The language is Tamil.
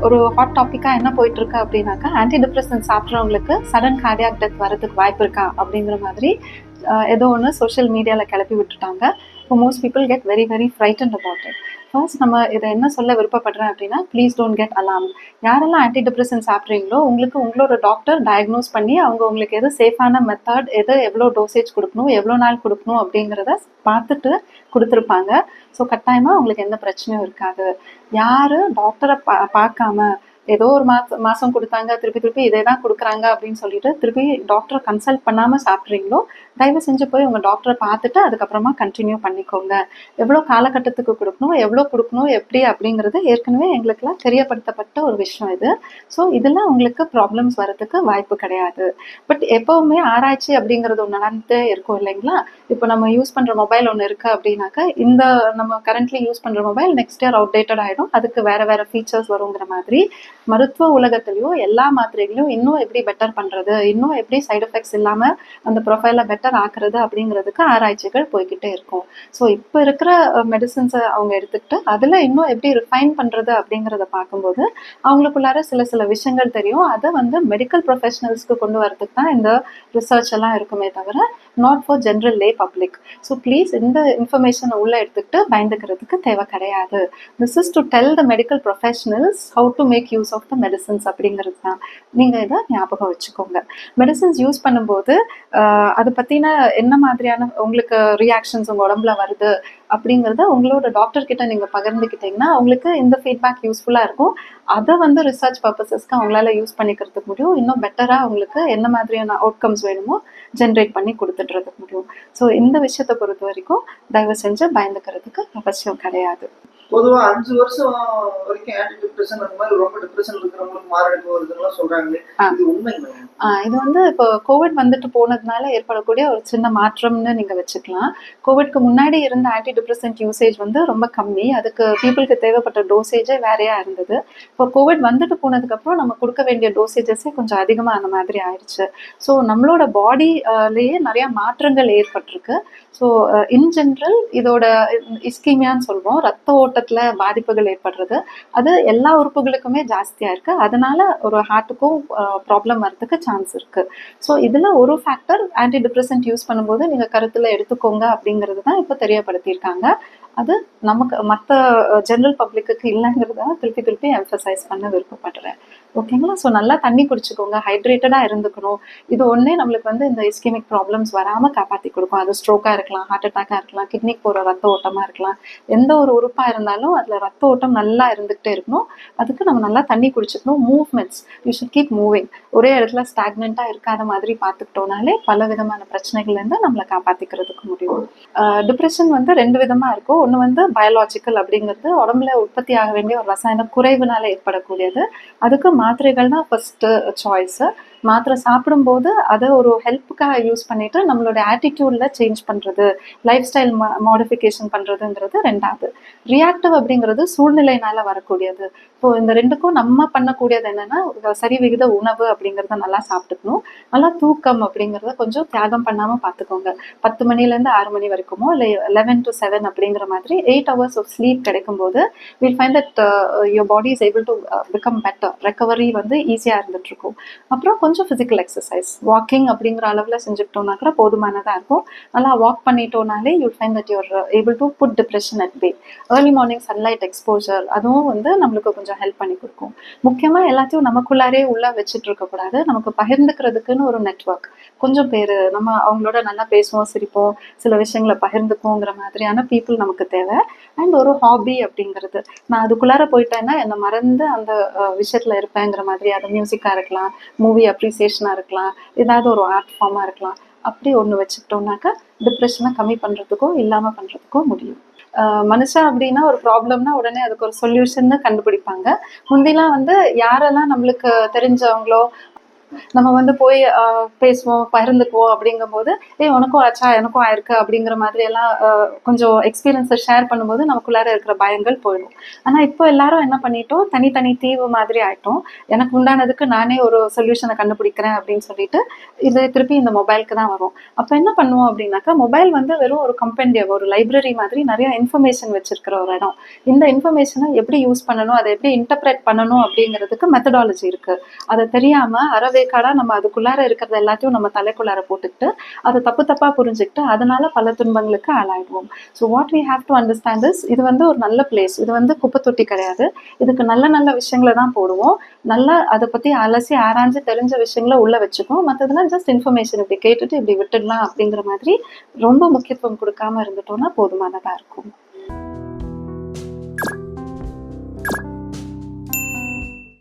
ஒரு ஹாட் டாப்பிக்காக என்ன போயிட்டு இருக்கு அப்படின்னாக்கா, ஆன்டி டிப்ரெசன்ட் சாப்பிட்றவங்களுக்கு சடன் கார்டியாக் டெத் வரதுக்கு வாய்ப்பு இருக்கா அப்படிங்கிற மாதிரி ஏதோ ஒன்று சோஷியல் மீடியாவில் கிளப்பி விட்டுட்டாங்க. So most people get very very frightened about it. First நம்ம இதை என்ன சொல்ல விருப்பப்படுறேன் அப்படின்னா, ப்ளீஸ் டோன்ட் கெட் அலாம். யாரெல்லாம் ஆன்டி டிப்ரெசன்ட் சாப்பிட்றீங்களோ உங்களுக்கு உங்களோட டாக்டர் டயக்னோஸ் பண்ணி அவங்க உங்களுக்கு எது சேஃபான மெத்தட், எது எவ்வளோ டோசேஜ் கொடுக்கணும், எவ்வளோ நாள் கொடுக்கணும் அப்படிங்கிறத பார்த்துட்டு கொடுத்துருப்பாங்க. ஸோ கட்டாயமாக உங்களுக்கு எந்த பிரச்சனையும் இருக்காது. யார் டாக்டரை பார்க்காம ஏதோ ஒரு மாதம் கொடுத்தாங்க, திருப்பி திருப்பி இதே தான் கொடுக்குறாங்க அப்படின்னு சொல்லிட்டு திருப்பி டாக்டரை கன்சல்ட் பண்ணாமல் சாப்பிட்றீங்களோ, தயவு செஞ்சு போய் உங்கள் டாக்டரை பார்த்துட்டு அதுக்கப்புறமா கண்டினியூ பண்ணிக்கோங்க. எவ்வளோ காலகட்டத்துக்கு கொடுக்கணும் எப்படி அப்படிங்கிறது ஏற்கனவே எங்களுக்கெல்லாம் தெரியப்படுத்தப்பட்ட ஒரு விஷயம் இது. ஸோ இதில் உங்களுக்கு ப்ராப்ளம்ஸ் வரதுக்கு வாய்ப்பு கிடையாது. பட் எப்போவுமே ஆராய்ச்சி அப்படிங்கிறது ஒன்று நடந்துகிட்டே இருக்கும் இல்லைங்களா? இப்போ நம்ம யூஸ் பண்ணுற மொபைல் ஒன்று இருக்குது அப்படின்னாக்கா, இந்த நம்ம கரண்ட்லி யூஸ் பண்ணுற மொபைல் நெக்ஸ்ட் இயர் அவுடேட்டட் ஆகிடும், அதுக்கு வேறு ஃபீச்சர்ஸ் வருங்கிற மாதிரி மருத்துவ உலகத்திலையும் எல்லா மாத்திரைகளையும் இன்னும் எப்படி பெட்டர் பண்ணுறது, இன்னும் எப்படி சைடு எஃபெக்ட்ஸ் இல்லாமல் அந்த ப்ரொஃபைலை பெட்டர் ஆக்குறது அப்படிங்கிறதுக்கு ஆராய்ச்சிகள் போய்கிட்டே இருக்கும். ஸோ இப்போ இருக்கிற மெடிசன்ஸை அவங்க எடுத்துக்கிட்டு அதில் இன்னும் எப்படி ரிஃபைன் பண்ணுறது அப்படிங்கிறத பார்க்கும்போது அவங்களுக்குள்ளார சில விஷயங்கள் தெரியும். அதை மெடிக்கல் ப்ரொஃபஷனல்ஸ்க்கு கொண்டு வரதுக்கு தான் இந்த ரிசர்ச் எல்லாம் இருக்குமே தவிர not for general lay public. So please இந்த இன்ஃபர்மேஷனை உள்ளே எடுத்துக்கிட்டு பயந்துக்கிறதுக்கு தேவை கிடையாது. This is to tell the medical professionals how to make use of the medicines அப்படிங்கிறது தான். நீங்கள் இதை ஞாபகம் வச்சுக்கோங்க. மெடிசன்ஸ் யூஸ் பண்ணும்போது அதை பற்றின என்ன மாதிரியான உங்களுக்கு ரியாக்ஷன்ஸ் உங்கள் உடம்புல வருது அப்படிங்கிறத உங்களோட டாக்டர் கிட்ட நீங்கள் பகிர்ந்துக்கிட்டீங்கன்னா அவங்களுக்கு இந்த ஃபீட்பேக் யூஸ்ஃபுல்லாக இருக்கும். அதை ரிசர்ச் பர்பஸஸ்க்கு அவங்களால யூஸ் பண்ணிக்கிறதுக்கு முடியும். இன்னும் பெட்டராக அவங்களுக்கு என்ன மாதிரியான அவுட்கம்ஸ் வேணுமோ ஜென்ரேட் பண்ணி கொடுத்துட்றதுக்கு முடியும். ஸோ இந்த விஷயத்தை பொறுத்த வரைக்கும் தயவு செஞ்சு பயந்துக்கிறதுக்கு அவசியம் கிடையாது. பொதுவா 5 வருஷம் வரைக்கும் ஆன்டி டிப்ரெஷன் அந்த மாதிரி ரொம்ப டிப்ரெஷன் இருக்கிறவங்களுக்கு மாரடைப்பு வருதுன்னு சொல்றாங்களே, இது உண்மைங்களா? இது இப்போ கோவிட் வந்துட்டு போனதுனால ஏற்படக்கூடிய ஒரு சின்ன மாற்றம்னு நீங்க வச்சுக்கலாம். கோவிட்க்கு முன்னாடி இருந்த ஆன்டி டிப்ரெசன்ட் யூசேஜ் ரொம்ப கம்மி. அதுக்கு பீப்புளுக்கு தேவைப்பட்ட டோசேஜே வேறையா இருந்தது. இப்போ கோவிட் வந்துட்டு போனதுக்கு அப்புறம் நம்ம கொடுக்க வேண்டிய டோசேஜஸே கொஞ்சம் அதிகமா அந்த மாதிரி ஆயிடுச்சு. ஸோ நம்மளோட பாடிலேயே நிறைய மாற்றங்கள் ஏற்பட்டிருக்கு. ஸோ இன் ஜென்ரல் இதோட இஸ்கீமியான்னு சொல்லுவோம், ரத்த ஓட்டத்துல பாதிப்புகள் ஏற்படுறது, அது எல்லா உறுப்புகளுக்குமே ஜாஸ்தியா இருக்கு. அதனால ஒரு ஹார்ட்டுக்கும் ப்ராப்ளம் வரதுக்கு சான்ஸ் இருக்கு. ஸோ இதுல ஒரு ஃபேக்டர் ஆன்டி டிப்ரெசன்ட் யூஸ் பண்ணும்போது நீங்க கருத்துல எடுத்துக்கோங்க அப்படிங்கிறது தான் இப்போ தெரியப்படுத்தியிருக்காங்க. அது நமக்கு மற்ற ஜென்ரல் பப்ளிக்கு இல்லைங்கிறத திருப்பி திருப்பி எம்ஃபசைஸ் பண்ண விருப்பப்படுறேன். ஓகேங்களா? ஸோ நல்லா தண்ணி குடிச்சுக்கோங்க, ஹைட்ரேட்டடாக இருந்துக்கணும். இது ஒன்றே நம்மளுக்கு இந்த இஸ்கெமிக் ப்ராப்ளம்ஸ் வராமல் காப்பாற்றி கொடுக்கும். அது ஸ்ட்ரோக்காக இருக்கலாம், ஹார்ட் அட்டாக்காக இருக்கலாம், கிட்னிக்கு போகிற ரத்த ஓட்டமாக இருக்கலாம். எந்த ஒரு உறுப்பாக இருந்தாலும் அதில் ரத்த ஓட்டம் நல்லா இருந்துகிட்டே இருக்கணும். அதுக்கு நம்ம நல்லா தண்ணி குடிச்சுக்கணும். Movements, you should keep moving. ஒரே இடத்துல ஸ்டாக்னெண்ட்டாக இருக்காத மாதிரி பார்த்துக்கிட்டோனாலே பல விதமான பிரச்சனைகள்லேருந்து நம்மளை காப்பாற்றிக்கிறதுக்கு முடியும். டிப்ரெஷன் 2 விதமாக இருக்கும். ஒன்று பயாலாஜிக்கல் அப்படிங்கிறது உடம்புல உற்பத்தி ஆக வேண்டிய ஒரு ரசாயன குறைவுனால ஏற்படக்கூடியது. அதுக்கு மாத்திரைகள் தான் ஃபர்ஸ்ட்டு சாய்ஸு. மாத்திரை சாப்பிடும்போது அதை ஒரு ஹெல்ப்புக்காக யூஸ் பண்ணிட்டு நம்மளோட ஆட்டிடியூடில் சேஞ்ச் பண்ணுறது, லைஃப் ஸ்டைல் மாடிஃபிகேஷன் பண்ணுறதுங்கிறது ரெண்டாவது. ரியாக்டிவ் அப்படிங்கிறது சூழ்நிலையினால வரக்கூடியது. இப்போ இந்த ரெண்டுக்கும் நம்ம பண்ணக்கூடியது என்னன்னா, சரி விகித உணவு அப்படிங்கிறத நல்லா சாப்பிட்டுக்கணும். நல்லா தூக்கம் அப்படிங்கிறத கொஞ்சம் தியாகம் பண்ணாமல் பார்த்துக்கோங்க. 10 மணிலேருந்து 6 மணி வரைக்குமோ இல்லை 11 to 7 அப்படிங்கிற மாதிரி 8 hours ஆஃப் ஸ்லீப் கிடைக்கும்போது will find that your body is able to become better. Recovery ஈஸியாக இருந்துட்டு இருக்கும். அப்புறம் கொஞ்சம் ஃபிசிக்கல் எக்ஸசைஸ், வாக்கிங் அப்படிங்கிற அளவில் செஞ்சுக்கிட்டோம்னா கூட போதுமானதாக இருக்கும். நல்லா வாக் பண்ணிட்டோம்னாலே you find that you're able to put depression at bay. Early morning sunlight exposure அதுவும் நம்மளுக்கு கொஞ்சம் ஹெல்ப் பண்ணி கொடுக்கும். முக்கியமாக எல்லாத்தையும் நமக்குள்ளாரே உள்ளே வச்சுட்டு இருக்கக்கூடாது. நமக்கு பகிர்ந்துக்கிறதுக்குன்னு ஒரு நெட்வொர்க், கொஞ்சம் பேர் நம்ம அவங்களோட நல்லா பேசுவோம், சிரிப்போம், சில விஷயங்களை பகிர்ந்துக்குவோங்கிற மாதிரியான பீப்புள் நமக்கு தேவை. அண்ட் ஒரு ஹாபி அப்படிங்கிறது, நான் அதுக்குள்ளார போயிட்டேன்னா என்னை மறந்து அந்த விஷயத்தில் இருப்பேங்கிற மாதிரி, அது மியூசிக்காக இருக்கலாம், மூவி அப்ரிசியேஷனாக இருக்கலாம், ஏதாவது ஒரு ஆர்ட் ஃபார்மாக இருக்கலாம். அப்படி ஒன்று வச்சுக்கிட்டோம்னாக்கா டிப்ரெஷனை கம்மி பண்ணுறதுக்கோ இல்லாமல் பண்ணுறதுக்கோ முடியும். மனுஷன் அப்படின்னா ஒரு ப்ராப்ளம்னா உடனே அதுக்கு ஒரு சொல்யூஷன்னு கண்டுபிடிப்பாங்க. முந்திலாம் யாரெல்லாம் நம்மளுக்கு தெரிஞ்சவங்களோ நம்ம வந்து போய் பேசுவோம், பகிர்ந்துக்குவோம் அப்படிங்கும்போது, உனக்கும் ஆச்சா? எனக்கும் ஆயிருக்கு அப்படிங்கிற மாதிரி எல்லாம் கொஞ்சம் எக்ஸ்பீரியன்ஸை ஷேர் பண்ணும்போது நமக்குள்ளார இருக்கிற பயங்கள் போயிடும். ஆனா இப்போ எல்லாரும் என்ன பண்ணிட்டோம், தனித்தனி தீவு மாதிரி ஆயிட்டோம். எனக்கு உண்டானதுக்கு நானே ஒரு சொல்யூஷனை கண்டுபிடிக்கிறேன் அப்படின்னு சொல்லிட்டு, இது திருப்பி இந்த மொபைலுக்கு தான் வரும். அப்ப என்ன பண்ணுவோம் அப்படின்னாக்கா, மொபைல் வந்து வெறும் ஒரு கம்பெண்டியம், ஒரு லைப்ரரி மாதிரி நிறைய இன்ஃபர்மேஷன் வச்சிருக்கிற ஒரு இடம். இந்த இன்ஃபர்மேஷனை எப்படி யூஸ் பண்ணணும், அதை எப்படி இன்டர்பிரேட் பண்ணணும் அப்படிங்கிறதுக்கு மெத்தடாலஜி இருக்கு. அதை தெரியாம அறவேக்காடா நம்ம அதுக்குள்ளார இருக்கிறது எல்லாத்தையும் நம்ம தலைக்குள்ளார போட்டுக்கிட்டு அதை தப்பு தப்பா புரிஞ்சுக்கிட்டு அதனால பல துன்பங்களுக்கு ஆளாயிடுவோம். So what we have to understand is, இது வந்து ஒரு நல்ல பிளேஸ், இது வந்து குப்பை தொட்டி கிடையாது. இதுக்கு நல்ல நல்ல விஷயங்களை தான் போடுவோம். நல்லா அதை பத்தி அலசி ஆராய்ஞ்சு தெரிஞ்ச விஷயங்களை உள்ள வச்சுக்கோம். மற்றதெல்லாம் ஜஸ்ட் இன்ஃபர்மேஷன் இப்படி கேட்டுட்டு இப்படி விட்டுடலாம் அப்படிங்கிற மாதிரி ரொம்ப முக்கியத்துவம் கொடுக்காம இருந்துட்டோம்னா போதுமானதா இருக்கும்.